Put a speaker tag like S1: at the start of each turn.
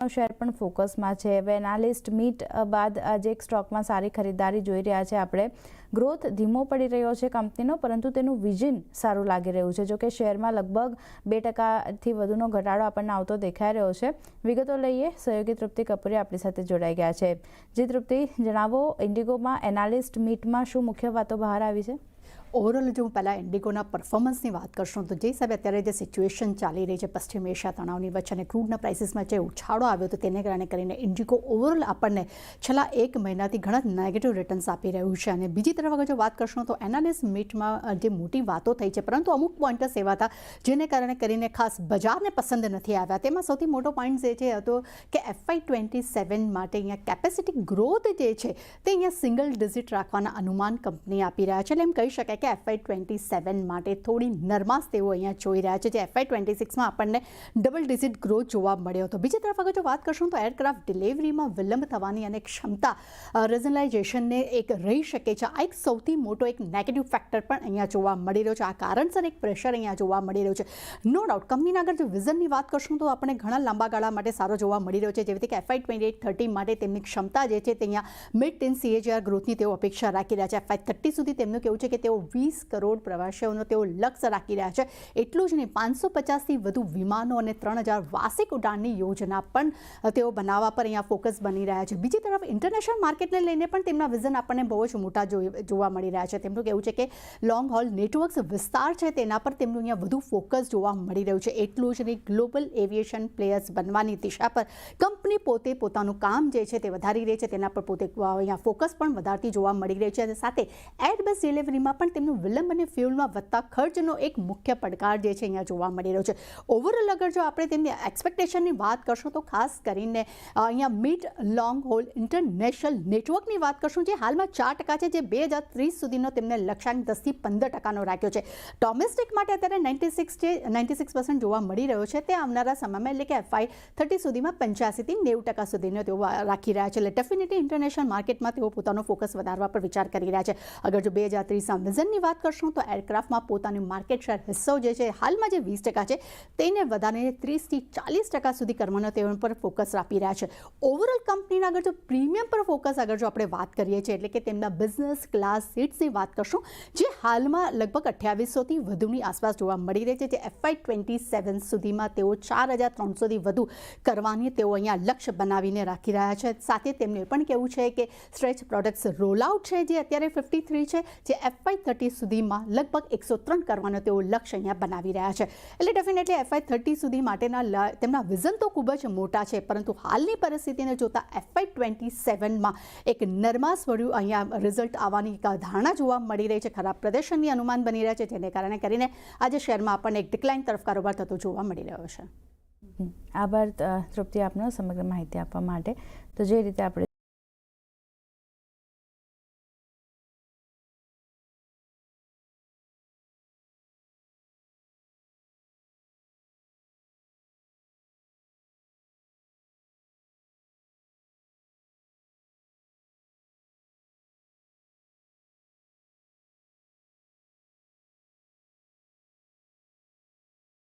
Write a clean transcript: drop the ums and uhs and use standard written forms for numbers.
S1: Share પણ ફોકસમાં છે। હવે એનાલિસ્ટ મીટ બાદ આજે એક સ્ટોકમાં સારી ખરીદારી જોઈ રહ્યા છે આપણે। ગ્રોથ ધીમો પડી રહ્યો છે કંપનીનો, પરંતુ તેનું વિઝન સારું લાગી રહ્યું છે। જોકે શેરમાં લગભગ 2%થી વધુનો ઘટાડો આપણને આવતો દેખાઈ રહ્યો છે। વિગતો લઈએ, સહયોગી તૃપ્તિ કપૂરે આપણી સાથે જોડાઈ ગયા છે। જી તૃપ્તિ, જણાવો, ઇન્ડિગોમાં એનાલિસ્ટ મીટમાં શું મુખ્ય વાતો બહાર આવી છે?
S2: ઓવરઓલ જો હું પહેલાં ઇન્ડિગોના પરફોર્મન્સની વાત કરશું તો જે હિસાબે અત્યારે જે સિચ્યુએશન ચાલી રહી છે પશ્ચિમ એશિયા તણાવની વચ્ચે અને ક્રૂડના પ્રાઇસીસમાં જે ઉછાળો આવ્યો હતો તેને કારણે કરીને ઇન્ડિગો ઓવરઓલ આપણને છેલ્લા 1 મહિનાથી ઘણા નેગેટિવ રિટર્ન્સ આપી રહ્યું છે। અને બીજી તરફ અગર જો વાત કરશું તો એનાલિસ્ટ મીટમાં જે મોટી વાતો થઈ છે, પરંતુ અમુક પોઈન્ટર્સ એવા હતા જેને કારણે કરીને ખાસ બજારને પસંદ નથી આવ્યા। તેમાં સૌથી મોટો પોઈન્ટ જે છે હતો કે FY27 માટે અહીંયા કેપેસિટી ગ્રોથ જે છે તે અહીંયા સિંગલ ડિજિટ રાખવાના અનુમાન કંપની આપી રહ્યા છે। એટલે એમ કહી શકાય કે FY27 માટે થોડી નરમાશ તેઓ અહીંયા જોઈ રહ્યા છે, જે FY26માં આપણને ડબલ ડિજિટ ગ્રોથ જોવા મળ્યો હતો। બીજી તરફ અગર જો વાત કરશું તો એરક્રાફ્ટ ડિલિવરીમાં વિલંબ થવાની અને ક્ષમતા રિઝનલાઇઝેશનને એક રહી શકે છે। આ એક સૌથી મોટો એક નેગેટિવ ફેક્ટર પણ અહીંયા જોવા મળી રહ્યો છે। આ કારણસર એક પ્રેશર અહીંયા જોવા મળી રહ્યું છે। નો ડાઉટ કંપનીના અગર જો વિઝનની વાત કરશું તો આપણે ઘણા લાંબા ગાળા માટે સારો જોવા મળી રહ્યો છે, જેવી રીતે કે FY28-30 માટે તેમની ક્ષમતા જે છે તે અહીંયા મિડ 10 CAGR ગ્રોથની તેઓ અપેક્ષા રાખી રહ્યા છે। FY30 સુધી તેમનું કહેવું છે કે તેઓ 20 કરોડ પ્રવાસીઓનો તેઓ લક્ષ્ય રાખી રહ્યા છે। એટલું જ નહીં, 550થી વધુ વિમાનો અને 3000 વાર્ષિક ઉડાનની યોજના પણ તેઓ બનાવવા પર અહીંયા ફોકસ બની રહ્યા છે। બીજી તરફ ઇન્ટરનેશનલ માર્કેટને લઈને પણ તેમના વિઝન આપણને બહુ જ મોટા જોવા મળી રહ્યા છે। તેમનું કહેવું છે કે લોંગ હોલ નેટવર્ક્સ વિસ્તાર છે તેના પર તેમનું અહીંયા વધુ ફોકસ જોવા મળી રહ્યું છે। એટલું જ નહીં, ગ્લોબલ એવિએશન પ્લેયર્સ બનવાની દિશા પર કંપની પોતે પોતાનું કામ જે છે તે વધારી રહી છે, તેના પર પોતે અહીંયા ફોકસ પણ વધારતી જોવા મળી રહી છે। અને સાથે એરબસ ડિલિવરીમાં પણ તેમનું વિલંબ અને ફ્યુલમાં વધતા ખર્ચનો એક મુખ્ય પડકાર જે છે અહીંયા જોવા મળી રહ્યો છે। ઓવરઓલ અગર જો આપણે તેમની એક્સપેક્ટેશનની વાત કરશું તો ખાસ કરીને અહીંયા મિડ લોંગ હોલ ઇન્ટરનેશનલ નેટવર્કની વાત કરશું, જે હાલમાં 4% છે, જે 2030 સુધીનો તેમને લક્ષ્યાંક 10થી 15%નો રાખ્યો છે। ડોમેસ્ટિક માટે અત્યારે 96% જોવા મળી રહ્યો છે, તે આવનારા સમયમાં એટલે કે FY30 સુધીમાં 85થી 90% સુધીનો તેઓ રાખી રહ્યા છે। એટલે ડેફિનેટલી ઇન્ટરનેશનલ માર્કેટમાં તેઓ પોતાનો ફોકસ વધારવા પર વિચાર કરી રહ્યા છે। અગર જો 2030ના વિઝનની વાત કરશું તો એરક્રાફ્ટમાં પોતાની માર્કેટ શેર હિસ્સો જે છે હાલમાં જે 20% છે તેને વધારીને 30થી 40% સુધી કરવાનો તેઓ પર ફોકસ આપી રહ્યા છે। ઓવરઓલ કંપનીના અગર જો પ્રીમિયમ પર ફોકસ અગર જો આપણે વાત કરીએ છીએ, એટલે કે તેમના બિઝનેસ ક્લાસ સીટ્સની વાત કરશું, જે હાલમાં લગભગ 2800થી વધુની આસપાસ જોવા મળી રહી છે, જે FY27 સુધીમાં તેઓ 4300થી વધુ કરવાની તેઓ અહીંયા લક્ષ્ય બનાવીને રાખી રહ્યા છે। સાથે તેમનું એ પણ કહેવું છે કે સ્ટ્રેચ પ્રોડક્ટ્સ રોલઆઉટ છે, જે અત્યારે 53 છે, જે FY30 સુધીમાં લગભગ 103 કરવાનો તેઓ લક્ષ્ય અહીંયા બનાવી રહ્યા છે। એટલે ડેફિનેટલી FY30 સુધી માટેના તેમના વિઝન તો ખૂબ જ મોટા છે, પરંતુ હાલની પરિસ્થિતિને જોતા FY27માં એક નરમાશભર્યું અહીંયા રિઝલ્ટ આવવાની ધારણા જોવા મળી રહી છે। ખરાબ પ્રદર્શનની અનુમાન બની રહ્યા છે, જેને કારણે કરીને આજે શેરમાં આપણને એક ડિક્લાઇન તરફ કારોબાર થતો જોવા મળી રહ્યો છે।
S1: આભાર તૃપ્તિ, આપનો સમગ્ર માહિતી આપવા માટે। તો જે રીતે આપણે